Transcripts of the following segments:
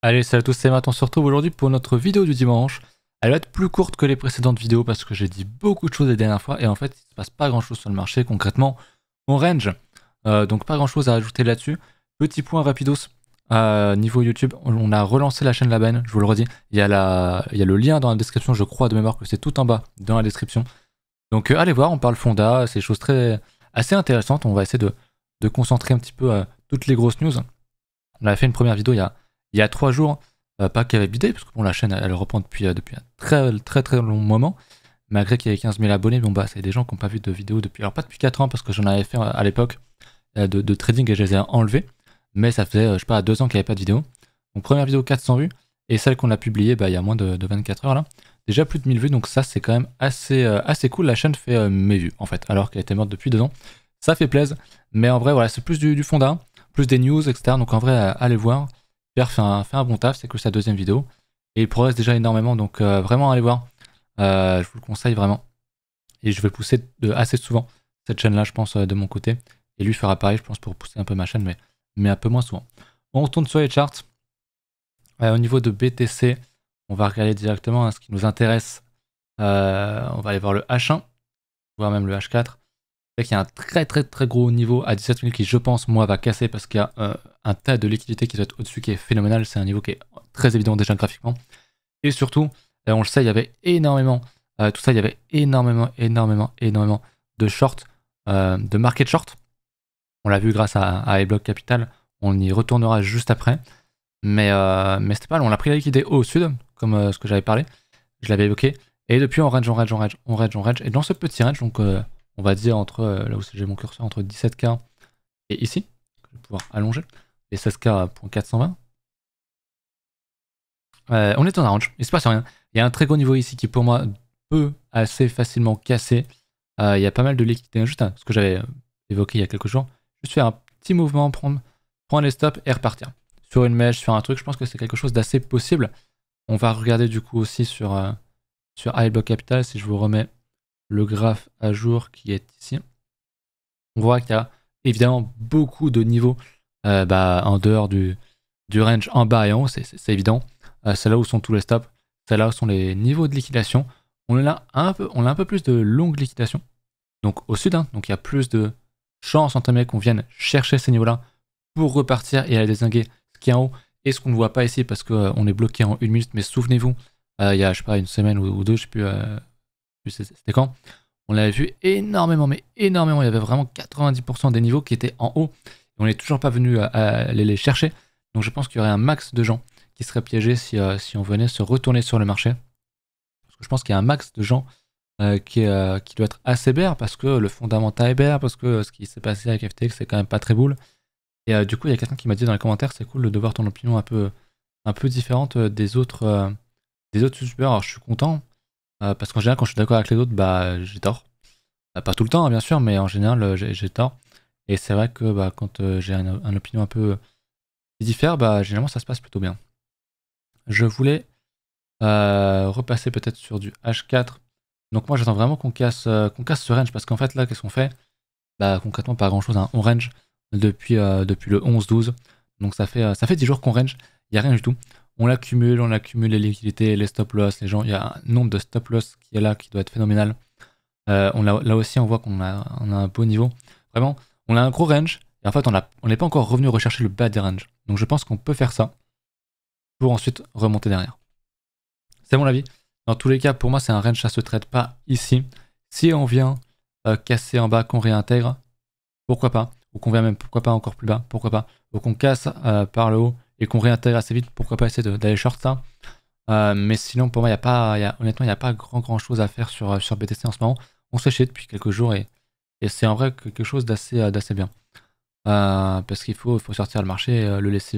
Allez, salut à tous, c'est Matt, on se retrouve aujourd'hui pour notre vidéo du dimanche. Elle va être plus courte que les précédentes vidéos parce que j'ai dit beaucoup de choses la dernière fois et en fait il se passe pas grand chose sur le marché concrètement. On range, donc pas grand chose à ajouter là-dessus. Petit point rapidos, niveau YouTube, on a relancé la chaîne La Benne, je vous le redis. Il y a le lien dans la description, je crois de mémoire que c'est tout en bas dans la description. Donc allez voir, on parle fonda, c'est des choses assez intéressantes. On va essayer de concentrer un petit peu toutes les grosses news. On avait fait une première vidéo il y a 3 jours, pas qu'avec vidéo, parce que bon, la chaîne elle reprend depuis un très long moment, malgré qu'il y avait 15 000 abonnés. Bon bah c'est des gens qui n'ont pas vu de vidéo depuis, alors pas depuis 4 ans parce que j'en avais fait à l'époque de trading et je les ai enlevés, mais ça faisait je sais pas 2 ans qu'il n'y avait pas de vidéo. Donc première vidéo 400 vues, et celle qu'on a publiée il y a moins de 24 heures là, déjà plus de 1000 vues, donc ça c'est quand même assez cool. La chaîne fait mes vues en fait, alors qu'elle était morte depuis 2 ans, ça fait plaisir, mais en vrai voilà c'est plus du fond plus des news etc, donc en vrai allez voir. Pierre fait un bon taf, c'est que sa deuxième vidéo. Et il progresse déjà énormément, donc vraiment allez voir. Je vous le conseille vraiment. Et je vais pousser assez souvent cette chaîne-là, je pense, de mon côté. Et lui fera pareil, je pense, pour pousser un peu ma chaîne, mais un peu moins souvent. On retourne sur les charts. Au niveau de BTC, on va regarder directement ce qui nous intéresse. On va aller voir le H1, voire même le H4. Il y a un très gros niveau à 17 000 qui, je pense, moi, va casser parce qu'il y a un tas de liquidité qui doit être au-dessus qui est phénoménal. C'est un niveau qui est très évident déjà graphiquement. Et surtout, on le sait, il y avait énormément, tout ça, il y avait énormément de short, de market short. On l'a vu grâce à iBlock Capital. On y retournera juste après. Mais c'était pas mal. On a pris la liquidité au sud, comme ce que j'avais parlé. Je l'avais évoqué. Et depuis, on range. Et dans ce petit range, donc on va dire entre, là où j'ai mon curseur, entre 17K et ici, je vais pouvoir allonger, les 16K.420. On est dans un range, il se passe rien. Il y a un très gros niveau ici qui pour moi peut assez facilement casser. Il y a pas mal de liquidité, juste ce que j'avais évoqué il y a quelques jours. Juste faire un petit mouvement, prendre les stops et repartir. Sur une mèche, sur un truc, je pense que c'est quelque chose d'assez possible. On va regarder du coup aussi sur iBlock Capital, si je vous remets le graphe à jour qui est ici. On voit qu'il y a évidemment beaucoup de niveaux en dehors du range en bas et en haut, c'est évident. C'est là où sont tous les stops, c'est là où sont les niveaux de liquidation. On a un peu plus de longue liquidation, donc au sud, donc il y a plus de chances entre guillemets qu'on vienne chercher ces niveaux-là pour repartir et aller dézinguer ce qui est en haut et ce qu'on ne voit pas ici parce qu'on est bloqué en 1 minute. Mais souvenez-vous, il y a je sais pas une semaine ou 2, je sais plus c'était quand, on avait vu énormément, mais énormément, il y avait vraiment 90% des niveaux qui étaient en haut et on n'est toujours pas venu aller les chercher. Donc je pense qu'il y aurait un max de gens qui seraient piégés si on venait se retourner sur le marché. Parce que je pense qu'il y a un max de gens qui doit être assez bear parce que le fondamental est bear, parce que ce qui s'est passé avec FTX c'est quand même pas très boule. Et du coup il y a quelqu'un qui m'a dit dans les commentaires c'est cool de voir ton opinion un peu différente des autres youtubeurs. Alors je suis content. Parce qu'en général, quand je suis d'accord avec les autres, j'ai tort. Pas tout le temps, hein, bien sûr, mais en général, j'ai tort. Et c'est vrai que quand j'ai une opinion un peu qui diffère, généralement, ça se passe plutôt bien. Je voulais repasser peut-être sur du H4. Donc moi, j'attends vraiment qu'on casse ce range, parce qu'en fait, là, qu'est-ce qu'on fait? Concrètement, pas grand-chose. Hein. On range depuis le 11-12. Donc ça fait 10 jours qu'on range. Il n'y a rien du tout. On accumule les liquidités, les stop loss, les gens, il y a un nombre de stop loss qui est là, qui doit être phénoménal. Là aussi, on voit qu'on a un beau niveau. Vraiment, on a un gros range, et en fait, on n'est pas encore revenu rechercher le bas des ranges. Donc je pense qu'on peut faire ça, pour ensuite remonter derrière. C'est mon avis. Dans tous les cas, pour moi, c'est un range, ça se traite pas ici. Si on vient casser en bas, qu'on réintègre, pourquoi pas. Ou qu'on vient même, pourquoi pas, encore plus bas, pourquoi pas. Ou qu'on casse par le haut, et qu'on réintègre assez vite, pourquoi pas essayer d'aller short ça. Mais sinon pour moi honnêtement il n'y a pas grand chose à faire sur BTC en ce moment. On se fait chier depuis quelques jours et c'est en vrai quelque chose d'assez bien. Parce qu'il faut sortir le marché, le laisser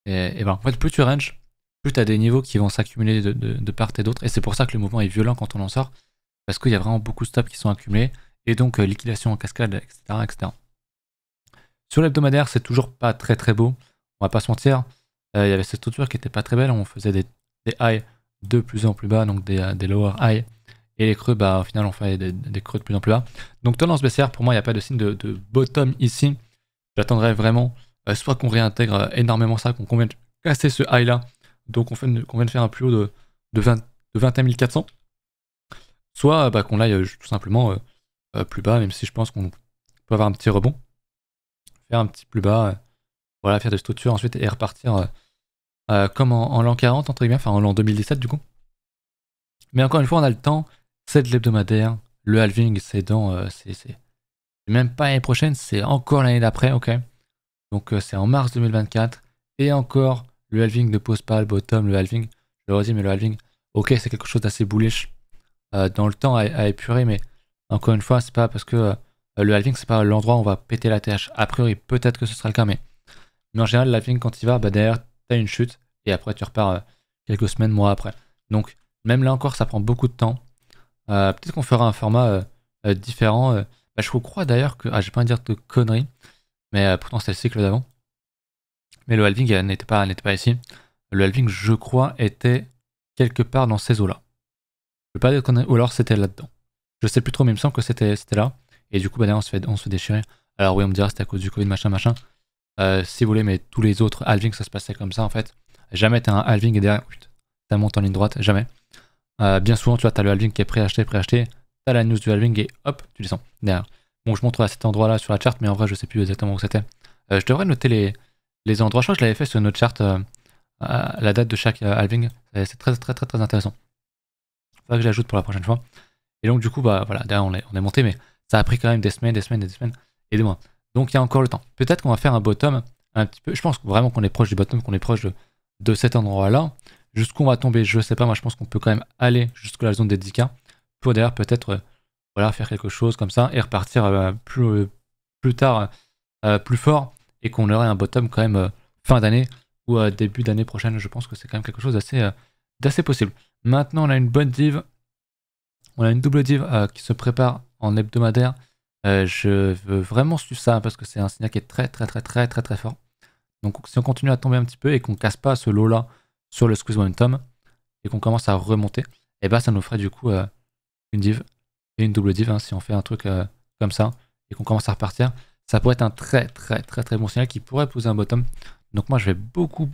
et voilà. En fait plus tu ranges, plus tu as des niveaux qui vont s'accumuler de part et d'autre. Et c'est pour ça que le mouvement est violent quand on en sort. Parce qu'il y a vraiment beaucoup de stops qui sont accumulés. Et donc liquidation en cascade, etc. Sur l'hebdomadaire, c'est toujours pas très beau. On va pas se mentir, il y avait cette structure qui était pas très belle, on faisait des highs de plus en plus bas, donc des lower highs, et les creux, au final on fait des creux de plus en plus bas. Donc tendance baissière, pour moi il n'y a pas de signe de bottom ici. J'attendrai vraiment soit qu'on réintègre énormément ça, qu'on casser ce high là, donc on vient de faire un plus haut de 21 400, soit qu'on aille tout simplement plus bas, même si je pense qu'on peut avoir un petit rebond, faire un petit plus bas, voilà, faire des structures ensuite et repartir comme en l'an 40 entre guillemets, enfin en l'an 2017 du coup. Mais encore une fois, on a le temps, c'est de l'hebdomadaire, le halving c'est dans, c'est même pas l'année prochaine, c'est encore l'année d'après, ok. Donc c'est en mars 2024, et encore le halving ne pose pas le bottom, le halving, je le redis, mais le halving, ok, c'est quelque chose d'assez bullish dans le temps à épurer, mais encore une fois, c'est pas parce que le halving, c'est pas l'endroit où on va péter la TH. A priori, peut-être que ce sera le cas, mais en général, le halving, quand il va, derrière, t'as une chute, et après, tu repars quelques semaines, mois après. Donc, même là encore, ça prend beaucoup de temps. Peut-être qu'on fera un format différent. Je vous crois d'ailleurs que, j'ai pas envie de dire de conneries, mais pourtant, c'était le cycle d'avant. Mais le halving n'était pas ici. Le halving, je crois, était quelque part dans ces eaux-là. Je veux pas dire conneries, ou alors c'était là-dedans. Je sais plus trop, mais il me semble que c'était là. Et du coup, derrière, on se fait déchirer. Alors oui, on me dira c'était à cause du Covid, machin. Si vous voulez, mais tous les autres halvings, ça se passait comme ça, en fait. Jamais t'as un halving et derrière, ça monte en ligne droite, jamais. Bien souvent, tu vois, t'as le halving qui est préacheté, t'as la news du halving et hop, tu descends derrière. Bon, je montre à cet endroit-là sur la charte, mais en vrai, je sais plus exactement où c'était. Je devrais noter les endroits. Je crois que je l'avais fait sur notre charte, la date de chaque halving. C'est très intéressant. Faudra que je l'ajoute pour la prochaine fois. Et donc, du coup, voilà, derrière, on est monté, mais ça a pris quand même des semaines et des mois. Donc, il y a encore le temps. Peut-être qu'on va faire un bottom un petit peu. Je pense vraiment qu'on est proche du bottom, qu'on est proche de cet endroit-là. Jusqu'où on va tomber, je sais pas. Moi, je pense qu'on peut quand même aller jusqu'à la zone des 10K pour derrière peut-être voilà, faire quelque chose comme ça et repartir plus tard, plus fort, et qu'on aurait un bottom quand même fin d'année ou début d'année prochaine. Je pense que c'est quand même quelque chose d'assez possible. Maintenant, on a une bonne div. On a une double div qui se prépare en hebdomadaire. Je veux vraiment suivre ça parce que c'est un signal qui est très fort. Donc si on continue à tomber un petit peu et qu'on casse pas ce lot là sur le squeeze momentum et qu'on commence à remonter, et ça nous ferait du coup une div et une double div, hein, si on fait un truc comme ça et qu'on commence à repartir. Ça pourrait être un très bon signal qui pourrait poser un bottom. Donc moi je vais beaucoup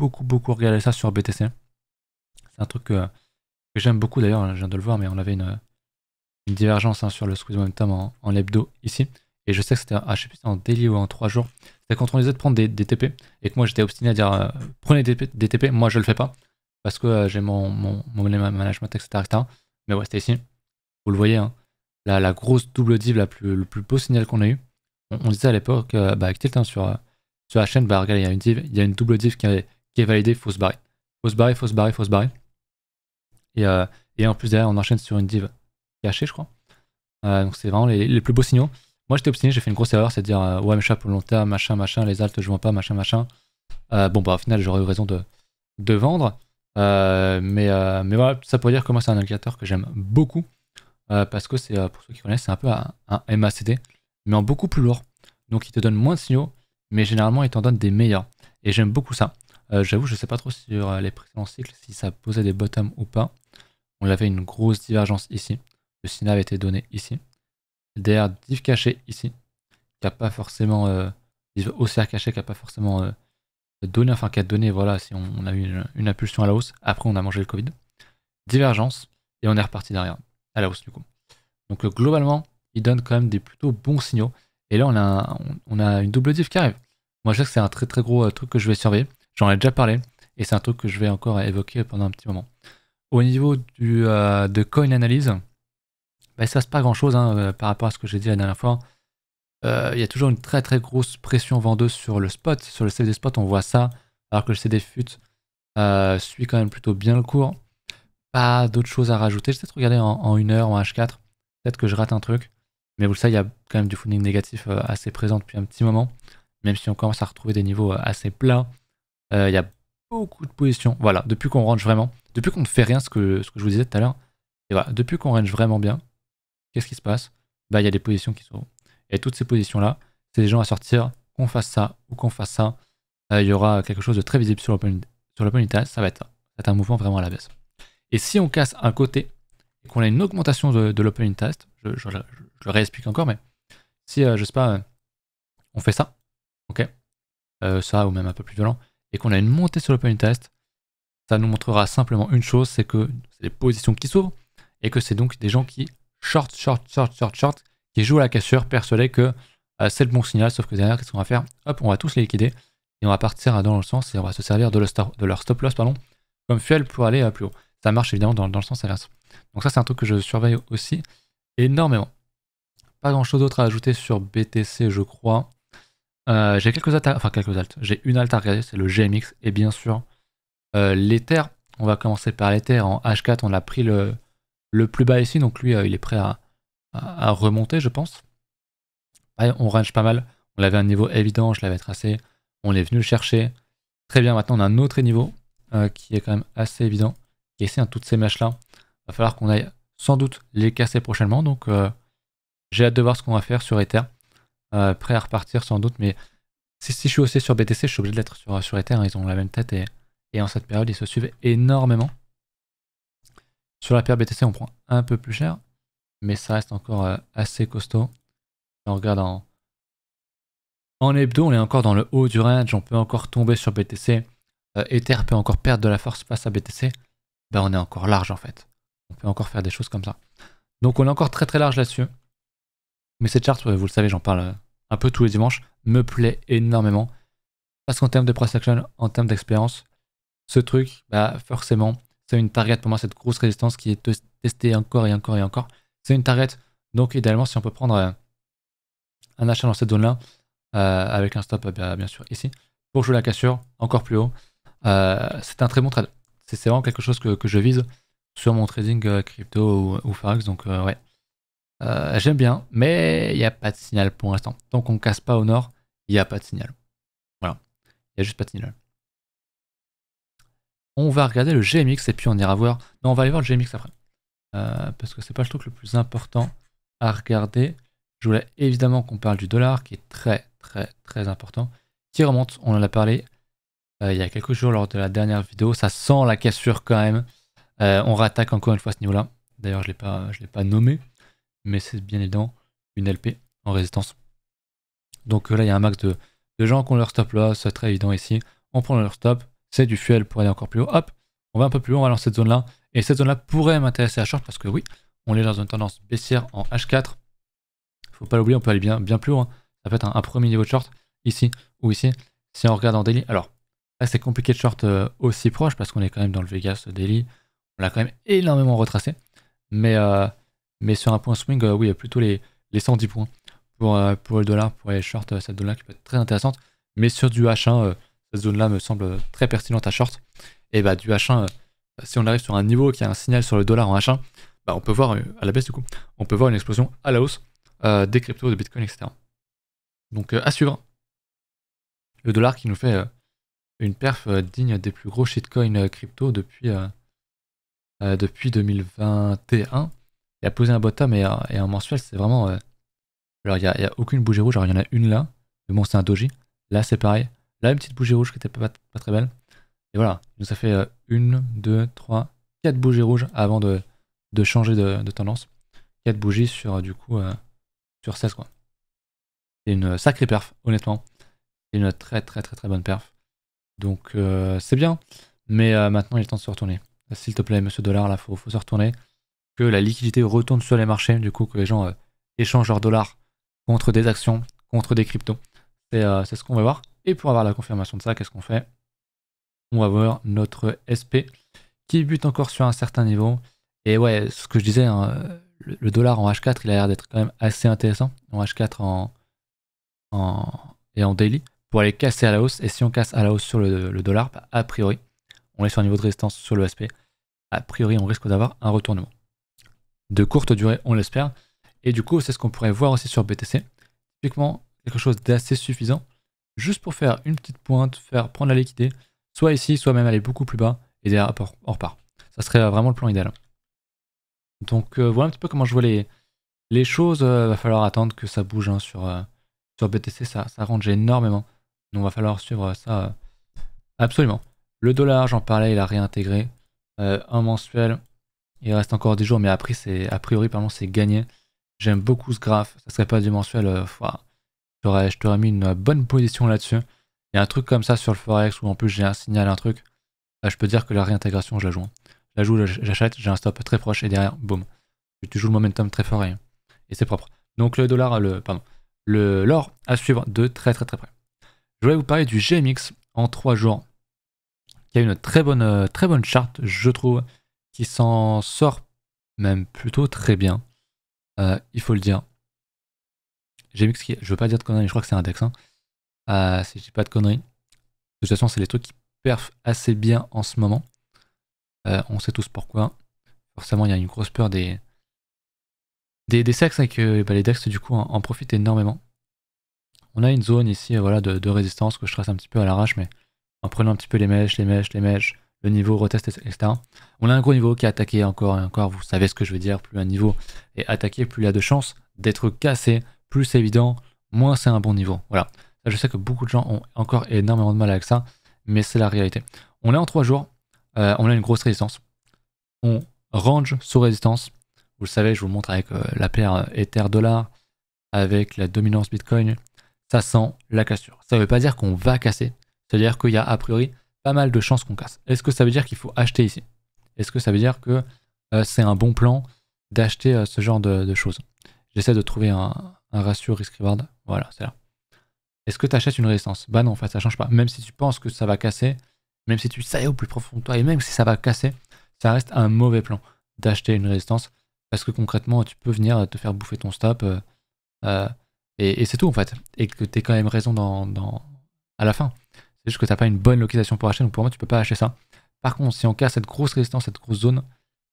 regarder ça sur BTC. C'est un truc que j'aime beaucoup d'ailleurs, je viens de le voir, mais on avait une divergence sur le squeeze momentum en hebdo ici. Et je sais que c'était, je sais plus si c'était en daily ou en 3 jours. C'était quand on disait de prendre des TP et que moi j'étais obstiné à dire prenez des TP. Moi je le fais pas parce que j'ai mon management, etc., Mais ouais, c'était ici. Vous le voyez, hein, la grosse double div, le plus beau signal qu'on a eu. On disait à l'époque, avec Tilt, hein, sur la chaîne, regardez, il y a une double div qui est validée, faut se barrer. Faut se barrer. Et en plus derrière, on enchaîne sur une div cachée, je crois. Donc c'est vraiment les plus beaux signaux. Moi j'étais obstiné, j'ai fait une grosse erreur, c'est de dire ouais mais pour le long terme, machin, les altes je vends pas, machin. Au final j'aurais eu raison de vendre. Mais voilà, tout ça pour dire que moi c'est un indicateur que j'aime beaucoup. Parce que c'est, pour ceux qui connaissent, c'est un peu un MACD, mais en beaucoup plus lourd. Donc il te donne moins de signaux, mais généralement il t'en donne des meilleurs. Et j'aime beaucoup ça. J'avoue, je sais pas trop sur les précédents cycles si ça posait des bottoms ou pas. On avait une grosse divergence ici. Le signal avait été donné ici. Derrière, div caché ici, qui n'a pas forcément, div haussière caché, qui n'a pas forcément donné, enfin qui a donné, voilà, si on a eu une impulsion à la hausse. Après, on a mangé le Covid. Divergence, et on est reparti derrière, à la hausse du coup. Donc globalement, il donne quand même des plutôt bons signaux. Et là, on a une double div qui arrive. Moi, je sais que c'est un très gros truc que je vais surveiller. J'en ai déjà parlé, et c'est un truc que je vais encore évoquer pendant un petit moment. Au niveau de coin analyse, il ne se passe pas grand chose par rapport à ce que j'ai dit la dernière fois. Il y a toujours une très grosse pression vendeuse sur le spot. Sur le CFD spot, on voit ça, alors que le CD FUT suit quand même plutôt bien le cours. Pas d'autres choses à rajouter. Je vais peut-être regarder en 1 heure, en H4. Peut-être que je rate un truc. Mais vous le savez, il y a quand même du funding négatif assez présent depuis un petit moment. Même si on commence à retrouver des niveaux assez plats. Il y a beaucoup de positions. Voilà, depuis qu'on range vraiment. Depuis qu'on ne fait rien, ce que je vous disais tout à l'heure. Et voilà, depuis qu'on range vraiment bien, qu'est-ce qui se passe? Il y a des positions qui sont... Et toutes ces positions-là, c'est des gens à sortir, qu'on fasse ça ou qu'on fasse ça. Il y aura quelque chose de très visible sur l'opportunité. Ça va être ça. Ça va être un mouvement vraiment à la baisse. Et si on casse un côté et qu'on a une augmentation de l'open test, je le réexplique encore, mais si, je sais pas, on fait ça, ok, ça ou même un peu plus violent, et qu'on a une montée sur l'open test, ça nous montrera simplement une chose, c'est que c'est des positions qui s'ouvrent et que c'est donc des gens qui short, qui jouent à la cassure, persuadés que c'est le bon signal, sauf que derrière, qu'est-ce qu'on va faire? Hop, on va tous les liquider et on va partir dans le sens et on va se servir de leur stop loss comme fuel pour aller plus haut. Ça marche évidemment dans le sens inverse. Donc ça, c'est un truc que je surveille aussi énormément. Pas grand chose d'autre à ajouter sur BTC, je crois. J'ai quelques alts. J'ai une alt à regarder, c'est le GMX et bien sûr l'Ether. On va commencer par l'Ether en H4. On a pris le plus bas ici, donc lui il est prêt à remonter, je pense. Pareil, on range pas mal. On avait un niveau évident, je l'avais tracé. On est venu le chercher. Très bien, maintenant on a un autre niveau qui est quand même assez évident. Et ici, toutes ces mèches là, va falloir qu'on aille sans doute les casser prochainement. Donc j'ai hâte de voir ce qu'on va faire sur Ether. Prêt à repartir sans doute, mais si je suis aussi sur BTC, je suis obligé de l'être sur Ether. Ils ont la même tête et en cette période, ils se suivent énormément. Sur la paire BTC, on prend un peu plus cher, mais ça reste encore assez costaud. Si on regarde en hebdo, on est encore dans le haut du range, on peut encore tomber sur BTC. Ether peut encore perdre de la force face à BTC. Ben, on est encore large en fait. On peut encore faire des choses comme ça. Donc on est encore très très large là-dessus. Mais cette charte, vous le savez, j'en parle un peu tous les dimanches, me plaît énormément. Parce qu'en termes de price action, en termes d'expérience, ce truc, bah forcément, c'est une target pour moi, cette grosse résistance qui est testée encore et encore et encore. C'est une target, donc idéalement, si on peut prendre un achat dans cette zone-là, avec un stop bien sûr ici, pour jouer la cassure encore plus haut, c'est un très bon trade. C'est vraiment quelque chose que je vise sur mon trading crypto ou Forex, donc ouais. J'aime bien, mais il n'y a pas de signal pour l'instant. Tant qu'on ne casse pas au nord, il n'y a pas de signal. Voilà, il n'y a juste pas de signal. On va regarder le GMX et puis on ira voir... Non, on va aller voir le GMX après. Parce que c'est pas le truc le plus important à regarder. Je voulais évidemment qu'on parle du dollar, qui est très très très important, qui remonte, on en a parlé il y a quelques jours lors de la dernière vidéo. Ça sent la cassure quand même. On rattaque encore une fois ce niveau-là. D'ailleurs, je l'ai pas nommé, mais c'est bien évident une LP en résistance. Donc là, il y a un max de gens qui ont leur stop loss, c'est très évident ici. On prend leur stop, c'est du fuel pour aller encore plus haut. Hop, on va un peu plus haut, on va dans cette zone-là. Et cette zone-là pourrait m'intéresser à short parce que oui, on est dans une tendance baissière en H4. Faut pas l'oublier, on peut aller bien plus haut. Hein. Ça peut être un premier niveau de short, ici ou ici. Si on regarde en daily, alors là c'est compliqué de short aussi proche parce qu'on est quand même dans le Vegas daily. On l'a quand même énormément retracé. Mais sur un point swing, oui, plutôt les 110 points pour le dollar, pour les short, cette zone-là qui peut être très intéressante. Mais sur du H1, cette zone-là me semble très pertinente à short. Et bah du H1, si on arrive sur un niveau qui a un signal sur le dollar en H1, bah, on peut voir, à la baisse du coup, on peut voir une explosion à la hausse des cryptos, de Bitcoin, etc. Donc à suivre. Le dollar qui nous fait une perf digne des plus gros shitcoins crypto depuis 2021. Il a posé un bottom et un mensuel, c'est vraiment... alors il n'y a aucune bougie rouge, alors il y en a une là, mais bon c'est un doji. Là c'est pareil, là une petite bougie rouge qui était pas très belle. Et voilà, il nous a fait 1, 2, 3, 4 bougies rouges avant de changer de tendance. 4 bougies sur du coup sur 16 quoi. C'est une sacrée perf, honnêtement. C'est une très bonne perf. Donc c'est bien, mais maintenant il est temps de se retourner. S'il te plaît, monsieur dollar, là faut se retourner. Que la liquidité retourne sur les marchés, du coup que les gens échangent leurs dollars contre des actions, contre des cryptos. C'est ce qu'on va voir. Et pour avoir la confirmation de ça, qu'est-ce qu'on fait? On va voir notre SP qui bute encore sur un certain niveau. Et ouais, ce que je disais, hein, le dollar en H4, il a l'air d'être quand même assez intéressant. En H4 et en daily, pour aller casser à la hausse. Et si on casse à la hausse sur le dollar, bah, a priori, on est sur un niveau de résistance sur le SP. A priori, on risque d'avoir un retournement. De courte durée, on l'espère. Et du coup, c'est ce qu'on pourrait voir aussi sur BTC. Typiquement, quelque chose d'assez suffisant, juste pour faire une petite pointe, prendre la liquidité, soit ici, soit même aller beaucoup plus bas, et derrière, on repart. Ça serait vraiment le plan idéal. Donc voilà un petit peu comment je vois les choses. Va falloir attendre que ça bouge hein, sur BTC, ça range énormément. Donc va falloir suivre ça absolument. Le dollar, j'en parlais, il a réintégré. Un mensuel, il reste encore 10 jours, mais après, a priori, pardon, c'est gagné. J'aime beaucoup ce graphe. Ça serait pas du mensuel, je t'aurais mis une bonne position là-dessus. Il y a un truc comme ça sur le Forex où en plus j'ai un signal, un truc, je peux dire que la réintégration, je la joue. Je la joue, j'achète, j'ai un stop très proche et derrière, boum. Tu joues le momentum très fort et c'est propre. Donc le dollar, l'or à suivre de très près. Je voulais vous parler du GMX en 3 jours, qui a une très bonne charte, je trouve, qui s'en sort même plutôt très bien. Il faut le dire. GMX, je veux pas dire de conneries, je crois que c'est index. Hein. Si je dis pas de conneries. De toute façon, c'est les trucs qui perfent assez bien en ce moment. On sait tous pourquoi. Forcément, il y a une grosse peur des sexes et que les DEX du coup en profitent énormément. On a une zone ici voilà, de résistance que je trace un petit peu à l'arrache, mais en prenant un petit peu les mèches, le niveau, retest, etc. On a un gros niveau qui est attaqué encore et encore, vous savez ce que je veux dire, plus un niveau est attaqué, plus il y a de chances d'être cassé, plus c'est évident, moins c'est un bon niveau. Voilà, ça, je sais que beaucoup de gens ont encore énormément de mal avec ça, mais c'est la réalité. On est en 3 jours, on a une grosse résistance, on range sous résistance, vous le savez, je vous montre avec la paire Ether-Dollar, avec la dominance Bitcoin, ça sent la cassure. Ça ne veut pas dire qu'on va casser, c'est-à-dire qu'il y a a priori pas mal de chances qu'on casse. Est-ce que ça veut dire qu'il faut acheter ici? Est-ce que ça veut dire que c'est un bon plan d'acheter ce genre de choses? J'essaie de trouver un ratio risk-reward. Voilà, c'est là. Est-ce que tu achètes une résistance? Bah non, en fait, ça change pas. Même si tu penses que ça va casser, même si tu sais au plus profond de toi, et même si ça va casser, ça reste un mauvais plan d'acheter une résistance, parce que concrètement, tu peux venir te faire bouffer ton stop, et c'est tout en fait. Et que tu es quand même raison à la fin. C'est juste que tu n'as pas une bonne localisation pour acheter, donc pour moi, tu peux pas acheter ça. Par contre, si on casse cette grosse résistance, cette grosse zone,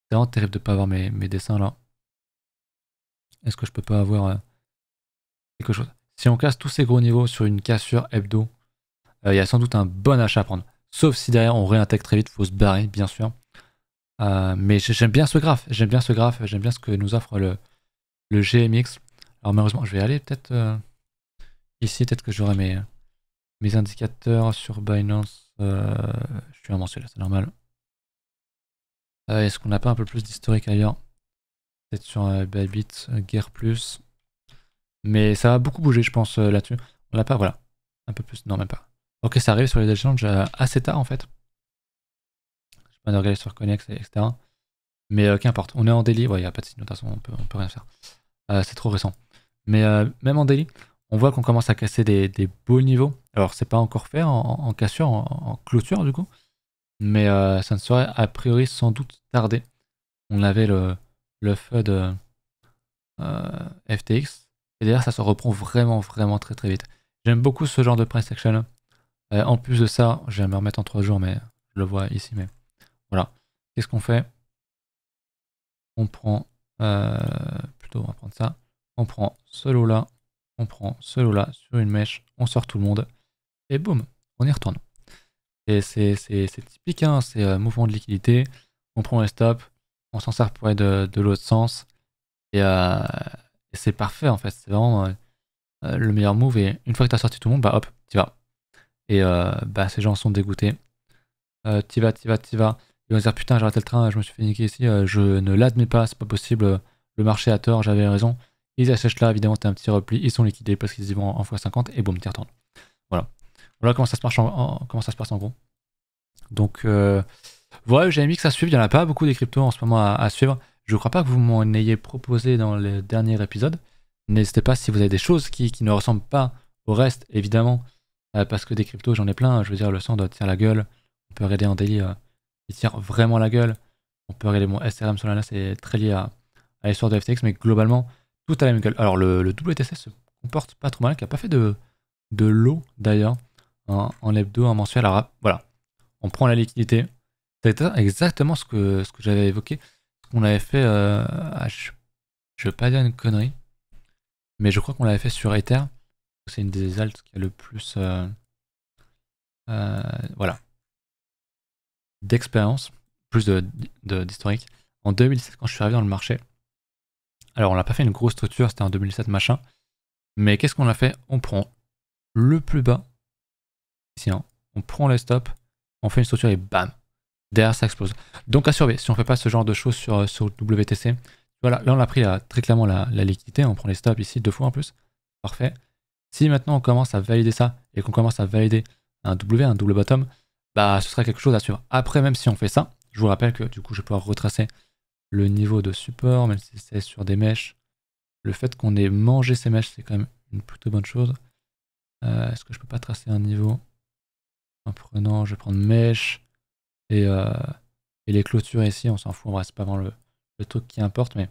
c'est vraiment terrible de ne pas avoir mes dessins là. Est-ce que je peux pas avoir quelque chose? Si on casse tous ces gros niveaux sur une cassure hebdo, il y a sans doute un bon achat à prendre. Sauf si derrière on réintègre très vite, il faut se barrer, bien sûr. Mais j'aime bien ce graphe, j'aime bien ce que nous offre le GMX. Alors malheureusement, je vais aller peut-être ici, peut-être que j'aurai mes indicateurs sur Binance. Je suis un mensuel, c'est normal. Est-ce qu'on n'a pas un peu plus d'historique ailleurs? Peut-être sur Bybit, Guerre Plus. Mais ça va beaucoup bouger, je pense, là-dessus. On l'a pas, voilà. Un peu plus, non, même pas. Ok, ça arrive sur les échanges assez tard, en fait. Je sais pas de regarder sur Connex, etc. Mais qu'importe, on est en daily. Ouais, il n'y a pas de signe, de toute façon, on peut rien faire. C'est trop récent. Mais même en daily, on voit qu'on commence à casser des beaux niveaux. Alors, c'est pas encore fait en cassure, en clôture, du coup. Mais ça ne saurait a priori sans doute tarder. On avait le FUD FTX. Et d'ailleurs, ça se reprend vraiment très vite. J'aime beaucoup ce genre de price action. En plus de ça, je vais me remettre en 3 jours, mais je le vois ici. Mais voilà. Qu'est-ce qu'on fait? On prend plutôt, on va prendre ça. On prend ce lot là. On prend ce lot là sur une mèche. On sort tout le monde. Et boum, on y retourne. Et c'est typique, hein, c'est mouvement de liquidité. On prend les stops. On s'en sert pour aller de l'autre sens. Et c'est parfait en fait. C'est vraiment le meilleur move. Et une fois que tu as sorti tout le monde, bah hop, t'y vas. Et bah ces gens sont dégoûtés. T'y vas. Ils vont se dire putain, j'ai raté le train, je me suis fait niquer ici, je ne l'admets pas, c'est pas possible. Le marché a tort, j'avais raison. Ils achètent là, évidemment, t'as un petit repli, ils sont liquidés parce qu'ils y vont en x50 et boum, t'y retournes. Voilà. Voilà comment ça se marche comment ça se passe en gros. Donc voilà, j'ai mis que ça suive, il n'y en a pas beaucoup des cryptos en ce moment à suivre. Je ne crois pas que vous m'en ayez proposé dans le dernier épisode. N'hésitez pas si vous avez des choses qui ne ressemblent pas au reste, évidemment, parce que des cryptos, j'en ai plein. Je veux dire, le sang doit tirer la gueule. On peut regarder en daily, il tire vraiment la gueule. On peut regarder mon SRM Solana, c'est très lié à l'histoire de FTX, mais globalement, tout a la même gueule. Alors, le WTC se comporte pas trop mal, qui n'a pas fait de lot d'ailleurs, en hebdo, en mensuel. Alors, voilà, on prend la liquidité. C'est exactement ce que j'avais évoqué. Ce qu'on avait fait, je veux pas dire une connerie, mais je crois qu'on l'avait fait sur Ether. C'est une des alts qui a le plus voilà, d'expérience, plus d'historique. En 2007, quand je suis arrivé dans le marché, alors on n'a pas fait une grosse structure, c'était en 2007 machin, mais qu'est-ce qu'on a fait? On prend le plus bas, ici, hein, on prend les stops, on fait une structure et bam, derrière ça explose. Donc à surveiller, si on fait pas ce genre de choses sur WTC, voilà, là on a pris très clairement la liquidité, on prend les stops ici 2 fois en plus, parfait. Si maintenant on commence à valider ça et qu'on commence à valider un W, un double bottom, bah ce sera quelque chose à suivre. Après, même si on fait ça, je vous rappelle que du coup je vais pouvoir retracer le niveau de support, même si c'est sur des mèches. Le fait qu'on ait mangé ces mèches, c'est quand même une plutôt bonne chose. Est-ce que je peux pas tracer un niveau en prenant, je vais prendre mèche et les clôtures ici, on s'en fout, c'est pas vraiment le truc qui importe, mais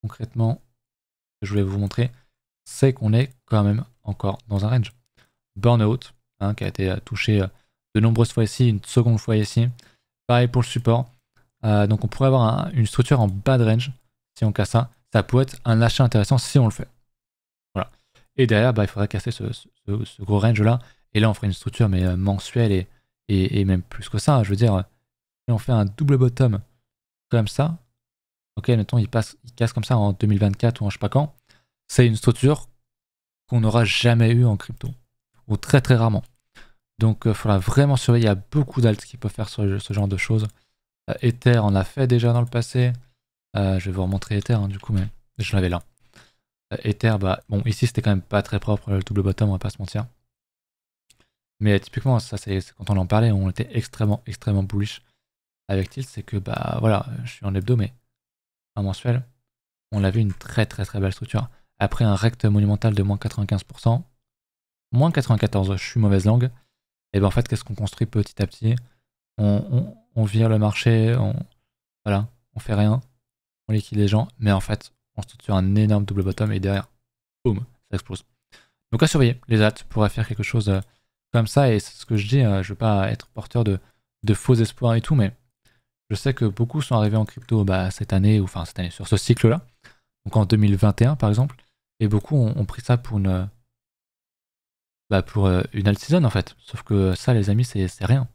concrètement, ce que je voulais vous montrer, c'est qu'on est quand même encore dans un range. Burnout, hein, qui a été touché de nombreuses fois ici, une seconde fois ici. Pareil pour le support. Donc on pourrait avoir une structure en bas de range si on casse ça. Ça peut être un achat intéressant si on le fait. Voilà. Et derrière, bah, il faudrait casser ce gros range là. Et là, on ferait une structure mais mensuelle et même plus que ça. Je veux dire, si on fait un double bottom comme ça, ok, mettons, il casse comme ça en 2024 ou en je sais pas quand, c'est une structure qu'on n'aura jamais eu en crypto. Ou très très rarement. Donc il faudra vraiment surveiller. Il y a beaucoup d'alts qui peuvent faire ce genre de choses. Ether en a fait déjà dans le passé. Je vais vous remontrer Ether du coup, mais je l'avais là. Ether, bah bon, ici c'était quand même pas très propre le double bottom, on va pas se mentir. Mais typiquement, ça c'est quand on en parlait, on était extrêmement bullish avec Tilt. C'est que bah voilà, je suis en hebdo, mais en mensuel, on avait une très belle structure. Après un rect monumental de moins 95%, moins 94, je suis mauvaise langue. Et ben en fait, qu'est-ce qu'on construit petit à petit? On vire le marché, voilà, on fait rien, on liquide les gens, mais en fait, on structure un énorme double bottom et derrière, boum, ça explose. Donc à surveiller, les alts pourraient faire quelque chose comme ça, et c'est ce que je dis, je veux pas être porteur de faux espoirs et tout, mais je sais que beaucoup sont arrivés en crypto cette année, ou enfin cette année, sur ce cycle-là, donc en 2021 par exemple, et beaucoup ont pris ça pour une alt season en fait. Sauf que ça, les amis, c'est rien.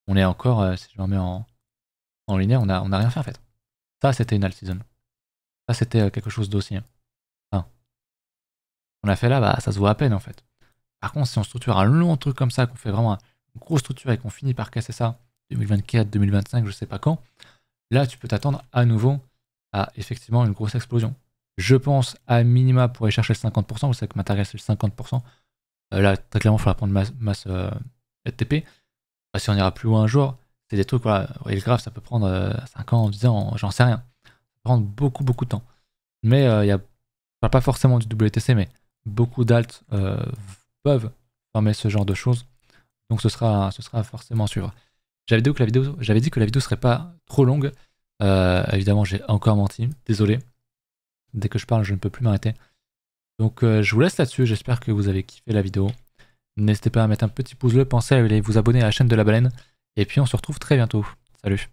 On est encore, si je me remets en linéaire, on a rien fait en fait. Ça, c'était une alt season. Ça, c'était quelque chose d'aussi. Enfin, on a fait là, bah, ça se voit à peine en fait. Par contre, si on structure un long truc comme ça, qu'on fait vraiment une grosse structure et qu'on finit par casser ça, 2024, 2025, je sais pas quand, là, tu peux t'attendre à nouveau à effectivement une grosse explosion. Je pense à minima pour aller chercher le 50%, vous savez que ma target c'est le 50%. Là, très clairement, il faudra prendre masse TP. Si on ira plus loin un jour, c'est des trucs, voilà, le graph, ça peut prendre 5 ans, 10 ans, j'en sais rien. Ça peut prendre beaucoup de temps. Mais je parle pas forcément du WTC, mais beaucoup d'alts peuvent former ce genre de choses. Donc ce sera forcément à suivre. J'avais dit que la vidéo serait pas trop longue. Évidemment, j'ai encore menti. Désolé. Dès que je parle, je ne peux plus m'arrêter. Donc je vous laisse là-dessus. J'espère que vous avez kiffé la vidéo. N'hésitez pas à mettre un petit pouce bleu. Pensez à aller vous abonner à la chaîne de la baleine. Et puis on se retrouve très bientôt. Salut.